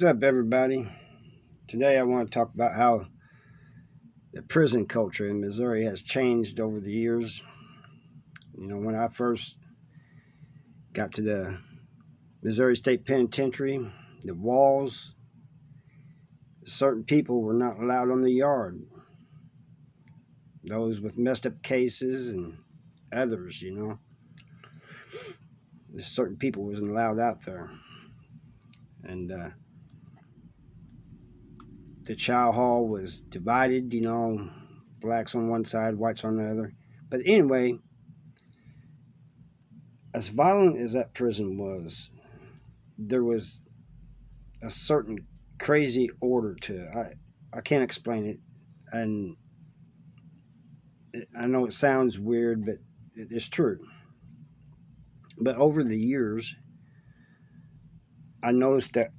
What's up, everybody? Today I want to talk about how the prison culture in Missouri has changed over the years. When I first got to the Missouri State Penitentiary, the walls, certain people were not allowed on the yard. Those with messed up cases and others, certain people wasn't allowed out there. And the chow hall was divided, blacks on one side, whites on the other. But anyway, as violent as that prison was, there was a certain crazy order to it. I can't explain it, and I know it sounds weird, but it's true. But over the years, I noticed that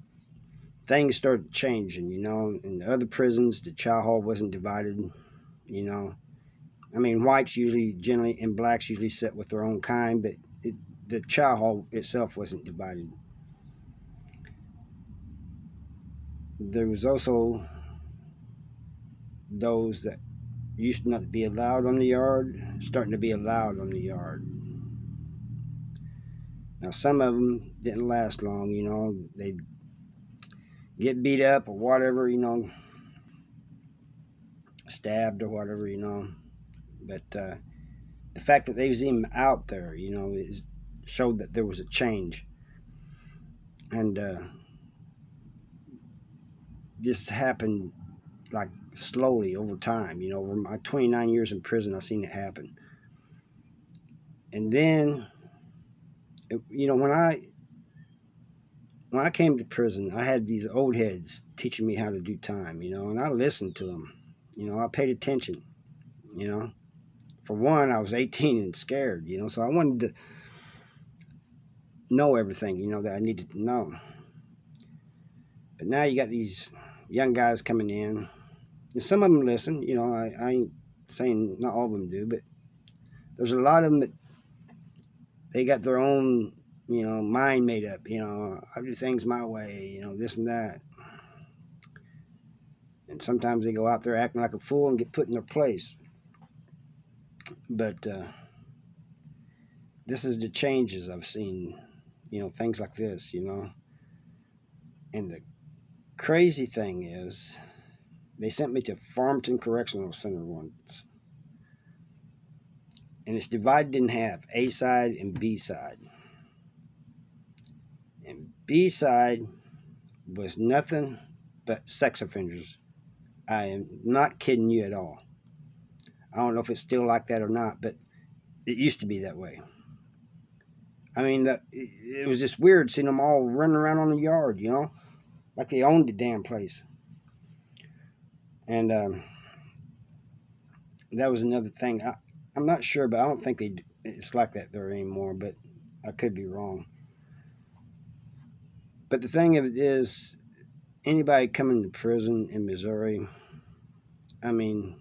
things started changing. In the other prisons, the chow hall wasn't divided. You know, I mean, whites usually, generally, and blacks usually sit with their own kind, but the chow hall itself wasn't divided. There was also those that used not to be allowed on the yard, starting to be allowed on the yard. Now, some of them didn't last long, they'd get beat up or whatever, stabbed or whatever, But the fact that they was even out there, showed that there was a change. And this happened like slowly over time, over my 29 years in prison, I've seen it happen. And then, when I came to prison, I had these old heads teaching me how to do time, and I listened to them. I paid attention, you know. For one, I was 18 and scared, so I wanted to know everything, that I needed to know. But now you got these young guys coming in, and some of them listen, I ain't saying not all of them do, but there's a lot of them that they got their own, mind made up, I do things my way, this and that. And sometimes they go out there acting like a fool and get put in their place. But this is the changes I've seen, things like this, And the crazy thing is, they sent me to Farmington Correctional Center once. And it's divided in half, A side and B side. And B side was nothing but sex offenders. I am not kidding you at all. I don't know if it's still like that or not, but it used to be that way. I mean, it was just weird seeing them all running around on the yard, like they owned the damn place. And that was another thing. I'm not sure, but I don't think it's like that there anymore, but I could be wrong. But the thing of it is, anybody coming to prison in Missouri, I mean,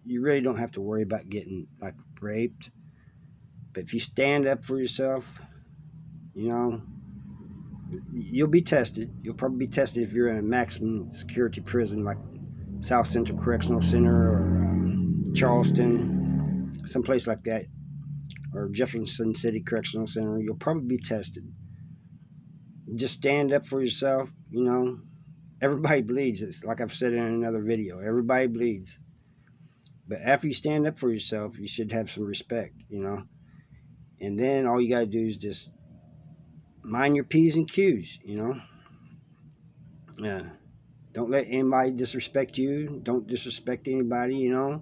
you really don't have to worry about getting like raped. But if you stand up for yourself, you'll be tested. You'll probably be tested if you're in a maximum security prison like South Central Correctional Center or Charleston, someplace like that, or Jefferson City Correctional Center. You'll probably be tested. Just stand up for yourself. Everybody bleeds. It's like I've said in another video. Everybody bleeds. But after you stand up for yourself, you should have some respect, And then all you got to do is just mind your P's and Q's, Yeah. Don't let anybody disrespect you. Don't disrespect anybody, Um,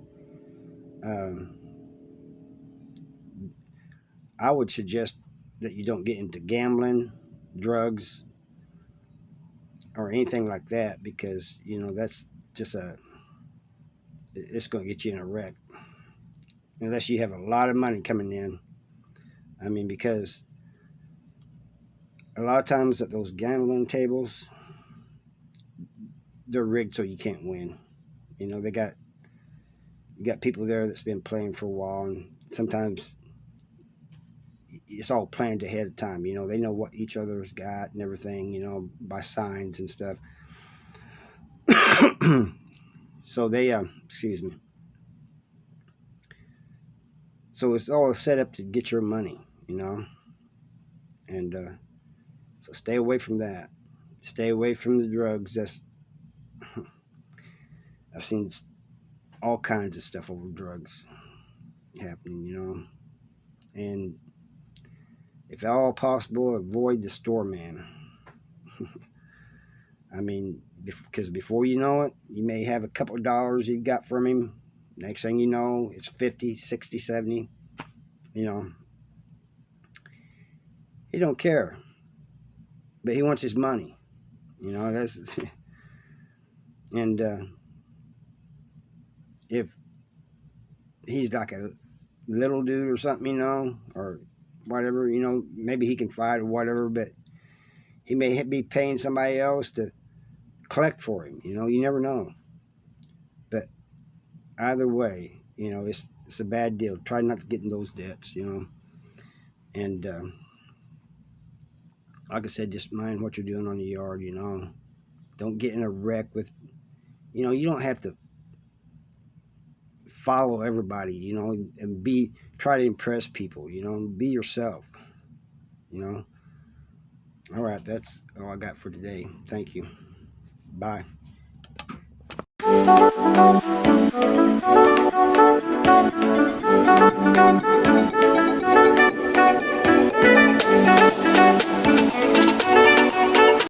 I would suggest that you don't get into gambling, drugs, or anything like that because, that's just it's going to get you in a wreck. Unless you have a lot of money coming in. I mean, because a lot of times at those gambling tables, they're rigged so you can't win. They got you got people there that's been playing for a while, and sometimes it's all planned ahead of time. You know, they know what each other's got and everything. You know, by signs and stuff. So they, excuse me. So it's all set up to get your money. You know, and so stay away from that. Stay away from the drugs. That's I've seen all kinds of stuff over drugs happening. You know, and if at all possible, avoid the store man. I mean, because before you know it, you may have a couple of dollars you got from him. Next thing you know, it's 50, 60, 70. You know, he don't care, but he wants his money. You know, that's and if he's like a little dude or something, you know, or whatever, you know, maybe he can fight or whatever, but he may be paying somebody else to collect for him. You know, you never know. But either way, you know, it's a bad deal. Try not to get in those debts. You know, and like I said, just mind what you're doing on the yard. You know, don't get in a wreck with. You know, you don't have to follow everybody. You know, and try to impress people. You know, be yourself. You know. All right, that's all I got for today. Thank you. Bye.